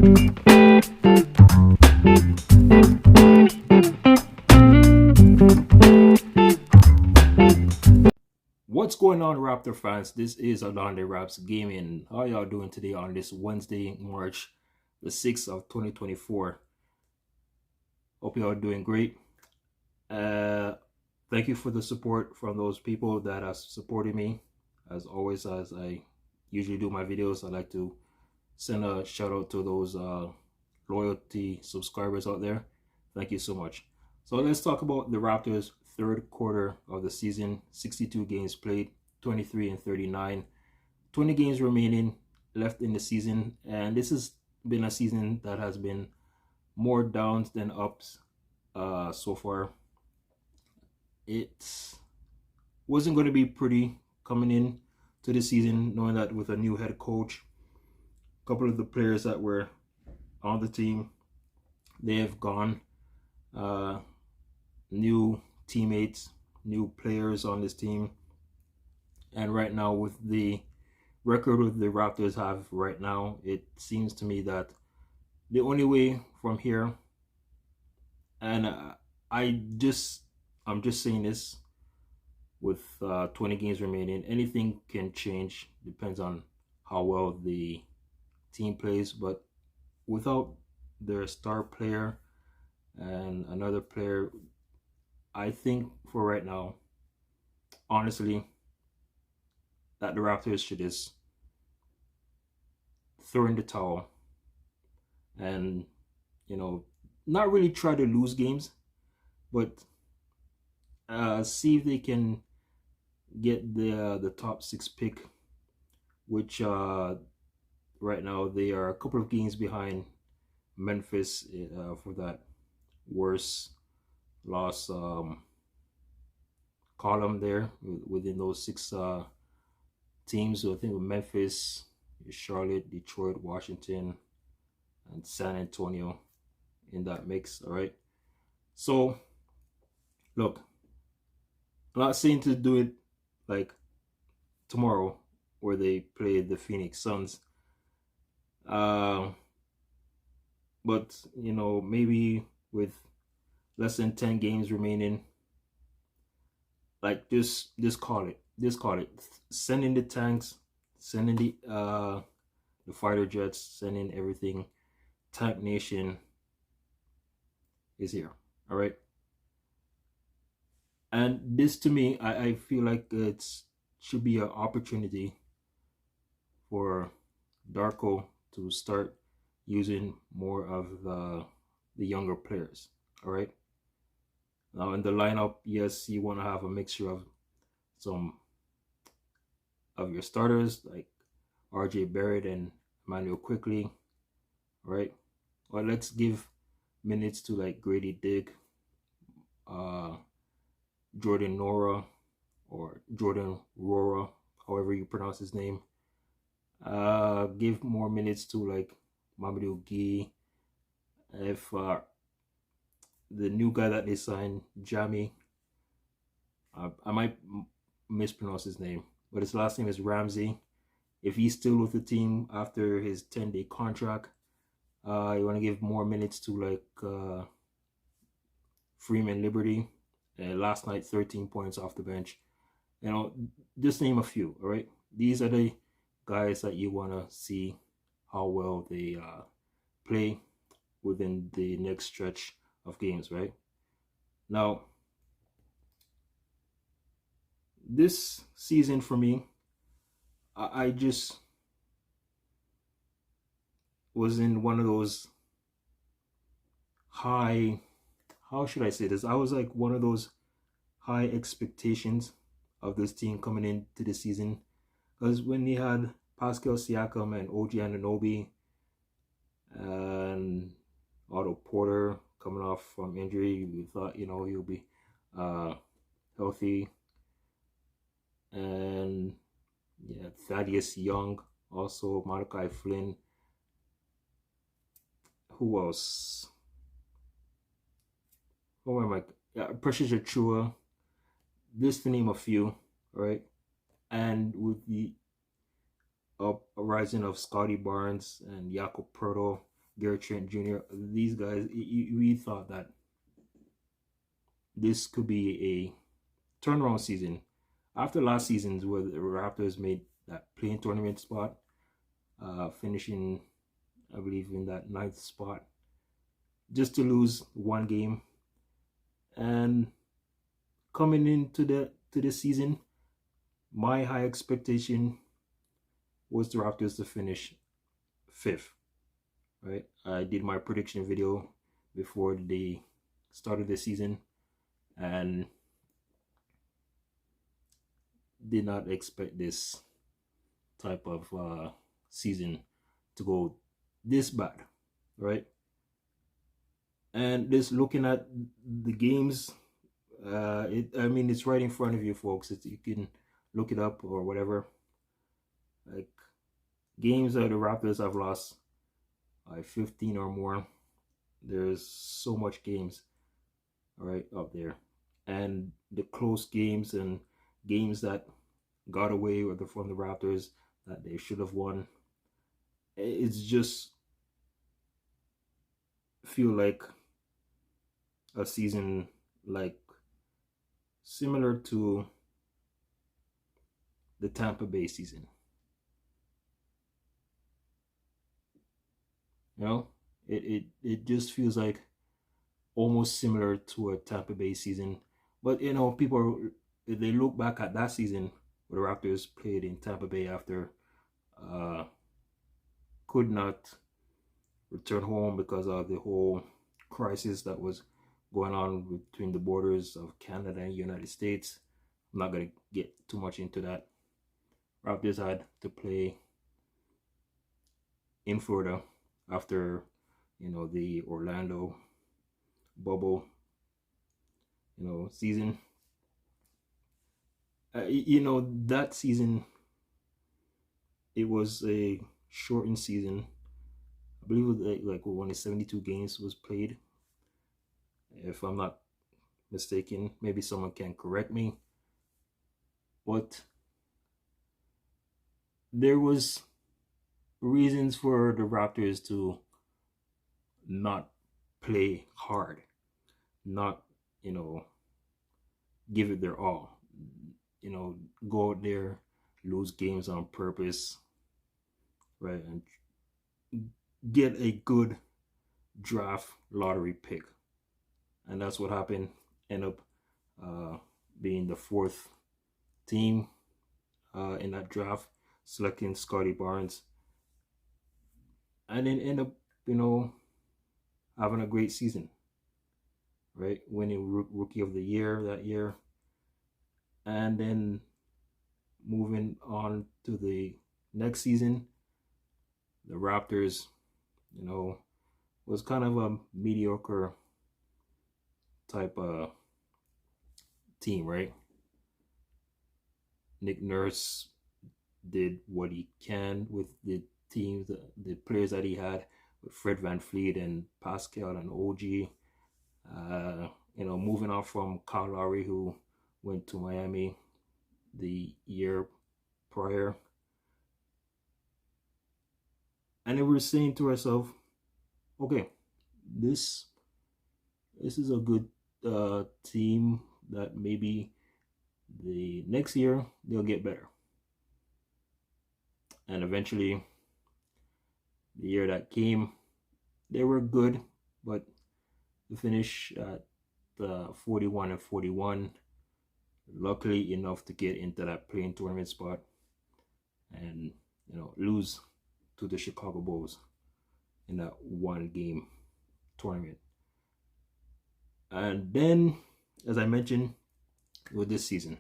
What's going on, Raptor fans? This is Adonde Raps Gaming. How y'all doing today on this Wednesday, March the 6th of 2024? Hope y'all doing great. Thank you for the support from those people that have supported me. As always, as I usually do my videos, I like to send a shout out to those loyalty subscribers out there. Thank you so much. So let's talk about the Raptors' third quarter of the season. 62 games played, 23-39, 20 games remaining left in the season, and this has been a season that has been more downs than ups so far. It wasn't going to be pretty coming in to the season, knowing that with a new head coach, a couple of the players that were on the team, they have gone. New teammates, new players on this team, and right now with the record of the Raptors have right now, it seems to me that the only way from here, and I'm just saying this, with 20 games remaining, anything can change. Depends on how well the team plays, but without their star player and another player, I think for right now, honestly, that the Raptors should just throw in the towel and, not really try to lose games, but see if they can get the top 6 pick, which right now they are a couple of games behind Memphis for that worst loss column there within those 6 teams. So I think with Memphis, Charlotte, Detroit, Washington, and San Antonio in that mix. All right. So look, I'm not saying to do it like tomorrow where they play the Phoenix Suns. But maybe with less than 10 games remaining, like just call it. Send in the tanks, send in the fighter jets, send in everything. Tank Nation is here. All right. And this, to me, I feel like it should be an opportunity for Darko to start using more of the younger players. All right. Now in the lineup, yes, you want to have a mixture of some of your starters like RJ Barrett and Emmanuel Quickly. All right. Well, let's give minutes to like Grady Dick, Jordan Nora, or Jordan Rora, however you pronounce his name. Give more minutes to like Mamadou Gueye. If the new guy that they signed, Jamie, I might mispronounce his name, but his last name is Ramsey. If he's still with the team after his 10-day contract, you want to give more minutes to like Freeman Liberty. Last night, 13 points off the bench. Just name a few. All right, these are the guys that you want to see how well they play within the next stretch of games. Right now, this season for me, I just was in one of those high, how should I say this? I was like one of those high expectations of this team coming into the season, because when they had Pascal Siakam and OG Anunoby and Otto Porter coming off from injury, we thought he'll be healthy. And yeah, Thaddeus Young, also Malachi Flynn. Who else? Who am I? Precious Achua. Just to name a few, right? And with the uprising of Scotty Barnes and Jakob Pertl, Gary Trent Jr. These guys, we thought that this could be a turnaround season after last season's where the Raptors made that playing tournament spot, finishing, I believe, in that ninth spot, just to lose one game. And coming into the season, my high expectation was the Raptors to finish fifth. Right, I did my prediction video before the start of the season, and did not expect this type of season to go this bad, right? And just looking at the games, I mean, it's right in front of you, folks. You can look it up or whatever. Like games that the Raptors have lost by 15 or more. There's so much games, all right, up there, and the close games and games that got away with from the Raptors that they should have won. It's just feel like a season like similar to the Tampa Bay season. You know, it just feels like almost similar to a Tampa Bay season. But you know, people, if they look back at that season where the Raptors played in Tampa Bay after could not return home because of the whole crisis that was going on between the borders of Canada and United States. I'm not going to get too much into that. Raptors had to play in Florida after, you know, the Orlando bubble, you know, season. You know, that season, it was a shortened season. I believe it was like only 72 games was played, if I'm not mistaken. Maybe someone can correct me. But there was reasons for the Raptors to not play hard, not, you know, give it their all, you know, go out there, lose games on purpose, right, and get a good draft lottery pick. And that's what happened. End up being the fourth team in that draft, selecting Scotty Barnes, and then end up, you know, having a great season, right? Winning Rookie of the Year that year, and then moving on to the next season, the Raptors, you know, was kind of a mediocre type of team, right? Nick Nurse did what he can with the teams, the players that he had, with Fred VanVleet and Pascal and OG. You know, moving on from Kyle Lowry, who went to Miami the year prior. And then we're saying to ourselves, okay, this is a good team that maybe the next year they'll get better. And eventually, the year that came, they were good, but to finish at 41-41, luckily enough to get into that playing tournament spot, and you know, lose to the Chicago Bulls in that one game tournament. And then, as I mentioned, with this season,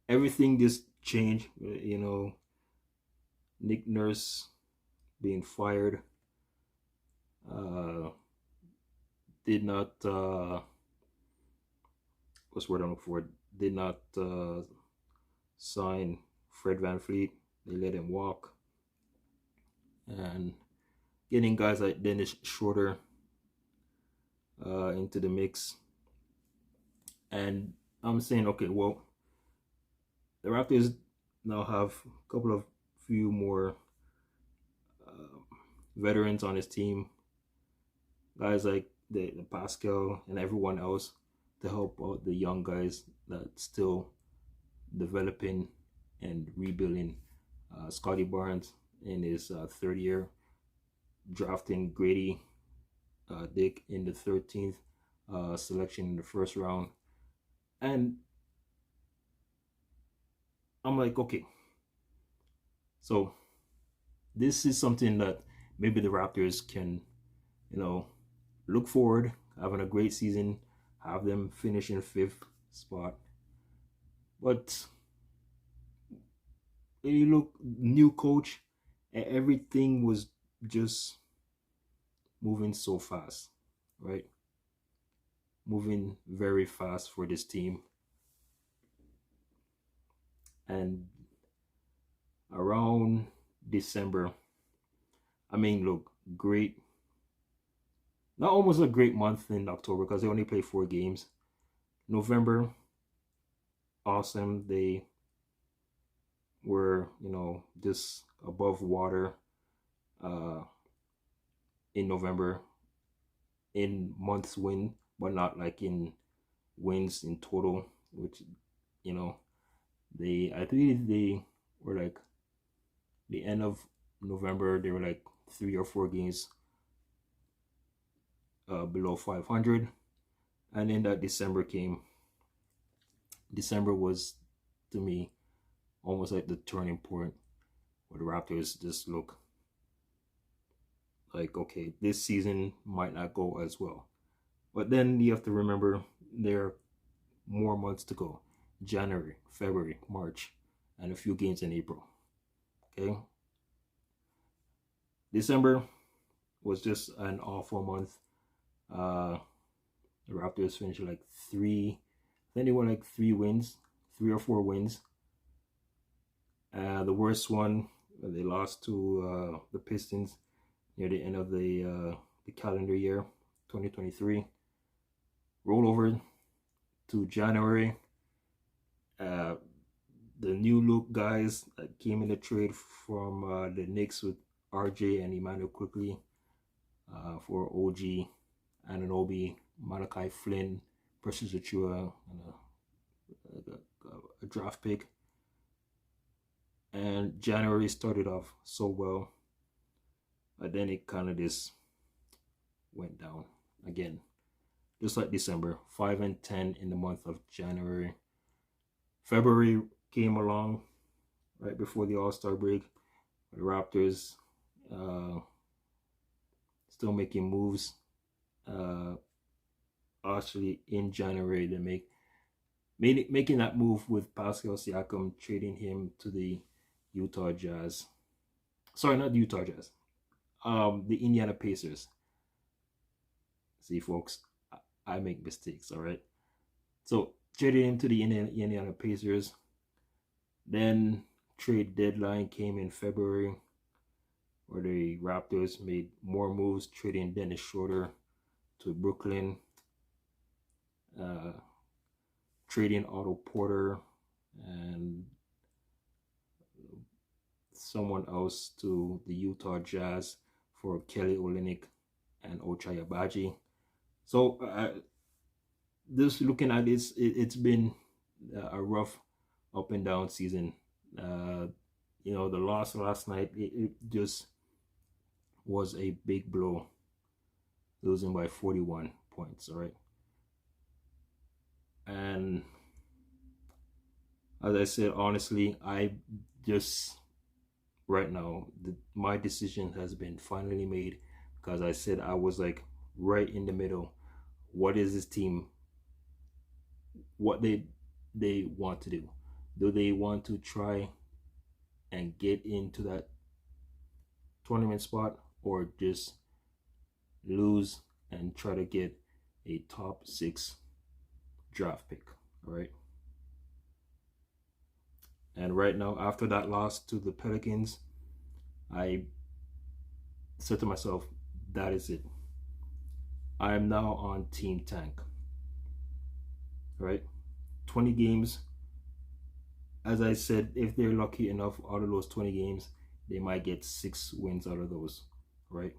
everything just changed. You know, Nick Nurse being fired, did not what's the word I'm looking for? Did not sign Fred VanVleet. They let him walk, and getting guys like Dennis Schroeder into the mix. And I'm saying, okay, well, the Raptors now have a couple of few more veterans on his team, guys like the Pascal and everyone else to help out the young guys that still developing and rebuilding. Scotty Barnes in his third year, drafting Grady Dick in the 13th selection in the first round. And I'm like, okay, so this is something that maybe the Raptors can, you know, look forward, having a great season, have them finish in fifth spot. But you look, new coach, and everything was just moving so fast, right? Moving very fast for this team. And around December, I mean, look, great. Not almost a great month in October because they only played 4 games. November, awesome. They were, just above water uh, in November in months win, but not like in wins in total, which, I think they were like the end of November, they were like 3 or 4 games below 500. And then that December came. December was, to me, almost like the turning point where the Raptors just look like, okay, this season might not go as well. But then you have to remember there are more months to go. January, February, March, and a few games in April. Okay. December was just an awful month. The Raptors finished like then they won like 3 or 4 wins. The worst one, they lost to the Pistons near the end of the calendar year, 2023. Roll over to January. The new look guys that came in the trade from the Knicks with RJ and Emmanuel quickly for OG, Anunoby, Malachi Flynn, Precious Achua, and a draft pick. And January started off so well, but then it kind of just went down again. Just like December, 5-10 in the month of January. February came along right before the All-Star break. The Raptors still making moves. Actually, in January, they making that move with Pascal Siakam, trading him to the Utah Jazz. Sorry, not the Utah Jazz. The Indiana Pacers. See, folks, I make mistakes, all right? So, traded him to the Indiana Pacers. Then, trade deadline came in February, where the Raptors made more moves, trading Dennis Schroeder to Brooklyn, trading Otto Porter and someone else to the Utah Jazz for Kelly Olynyk and Ochai Agbaji. So just looking at this, it's been a rough up and down season. The loss last night, it just was a big blow, losing by 41 points. All right. And as I said, honestly, I just right now my decision has been finally made, because I said I was like right in the middle. What is this team? What they want to do? Do they want to try and get into that tournament spot, or just lose and try to get a top 6 draft pick? All right. And right now, after that loss to the Pelicans, I said to myself, that is it. I am now on Team Tank. All right. 20 games. As I said, if they're lucky enough out of those 20 games, they might get 6 wins out of those. right?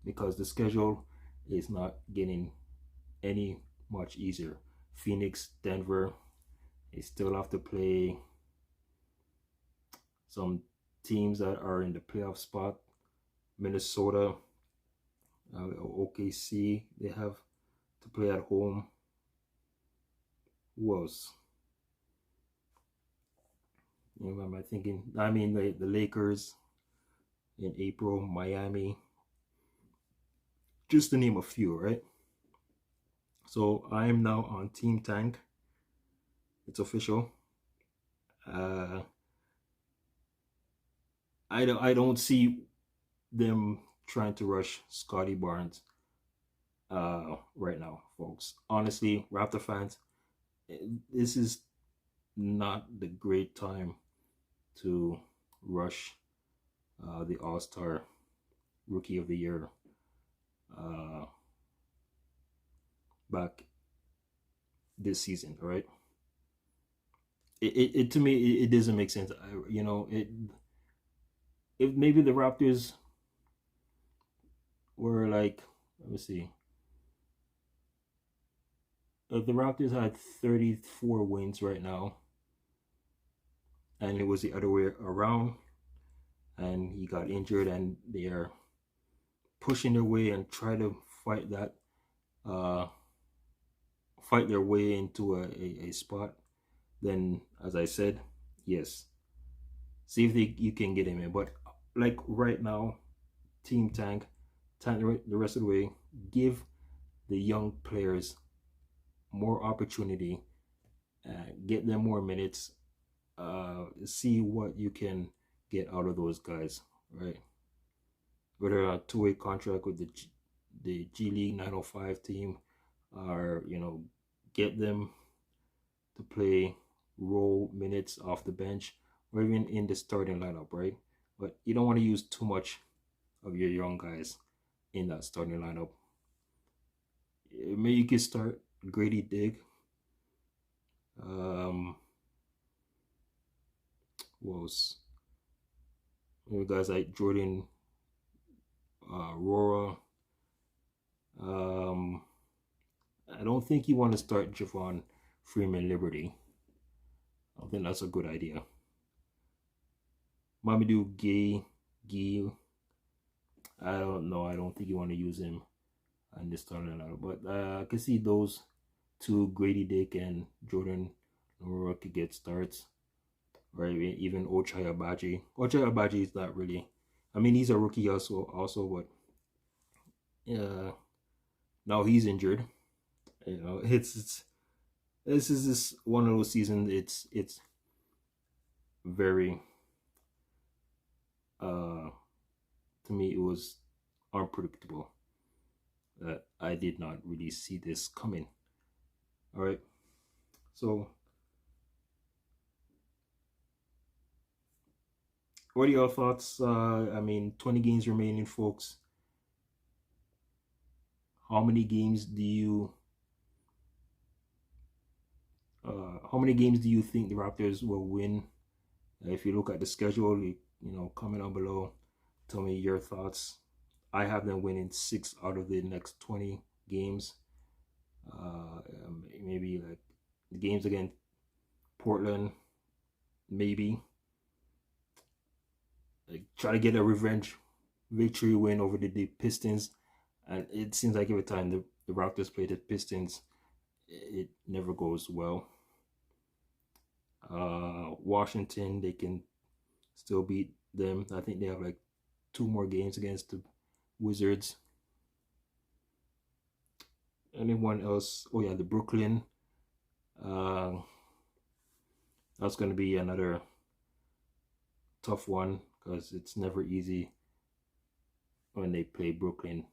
Because the schedule is not getting any much easier. Phoenix, Denver, they still have to play some teams that are in the playoff spot. Minnesota, OKC, they have to play at home. Who else? You know, am I thinking? I mean, the Lakers in April, Miami, just to name a few, right? So I am now on Team Tank. It's official. Uh, I don't see them trying to rush Scotty Barnes right now, folks. Honestly, Raptor fans, this is not the great time to rush the All Star Rookie of the Year uh, back this season. All right, it to me it doesn't make sense. If maybe the Raptors were like, let me see, if the Raptors had 34 wins right now, and it was the other way around, and he got injured, and they are pushing their way and try to fight that, uh, fight their way into a spot, then as I said, yes, see if you can get him in. But like right now, Team Tank, tank the rest of the way, give the young players more opportunity, get them more minutes, see what you can get out of those guys, right? Whether a two-way contract with the G League 905 team, or get them to play role minutes off the bench or even in the starting lineup, right? But you don't want to use too much of your young guys in that starting lineup. Maybe you could start Grady Dick. Um, was guys like Jordan Rora. Um, I don't think you want to start Javon Freeman Liberty. I don't think that's a good idea. Mamadou Gay, I don't know. I don't think you want to use him on this starting lineup. But I can see those two, Grady Dick and Jordan Rora, could get starts. Or even Ochai Agbaji. Ochai Agbaji is not really. I mean, he's a rookie also, but now he's injured. It's this is this one of those seasons. It's very to me it was unpredictable. That I did not really see this coming. All right, so what are your thoughts? I mean, 20 games remaining, folks. How many games do you think the Raptors will win? If you look at the schedule, comment down below. Tell me your thoughts. I have them winning 6 out of the next 20 games. Maybe like the games against Portland, maybe. Like, try to get a revenge victory win over the Pistons. And it seems like every time the Raptors play the Pistons, it never goes well. Washington, they can still beat them. I think they have like 2 more games against the Wizards. Anyone else? Oh yeah, the Brooklyn. That's going to be another tough one because it's never easy when they play Brooklyn,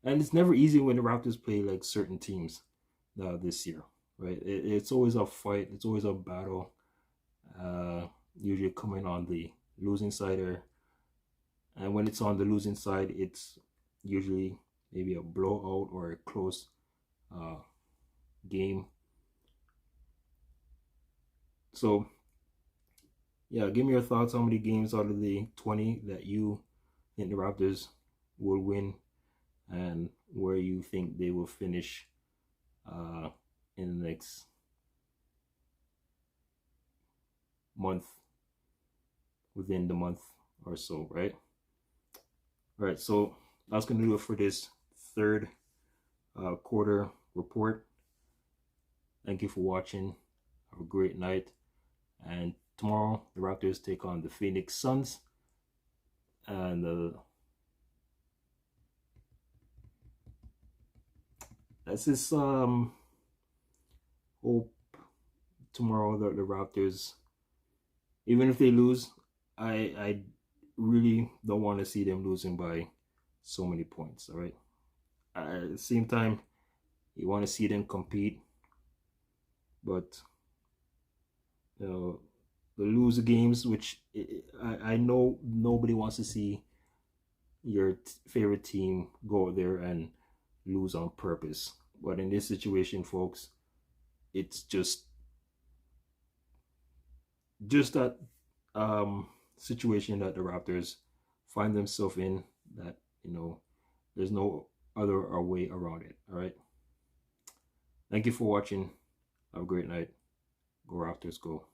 and it's never easy when the Raptors play like certain teams this year, right? It's always a fight. It's always a battle. Usually coming on the losing side there. And when it's on the losing side, it's usually maybe a blowout or a close game. So, yeah, give me your thoughts. How many games out of the 20 that you think the Raptors will win and where you think they will finish uh, in the next month, within the month or so, right? All right, so that's going to do it for this third quarter report. Thank you for watching. Have a great night. And tomorrow, the Raptors take on the Phoenix Suns. And that's just hope tomorrow that the Raptors, even if they lose, I really don't want to see them losing by so many points. All right. At the same time, you want to see them compete, but you know, the loser games, which I know nobody wants to see your favorite team go there and lose on purpose. But in this situation, folks, it's just that situation that the Raptors find themselves in, that there's no other way around it. All right. Thank you for watching. Have a great night. Go Raptors, go.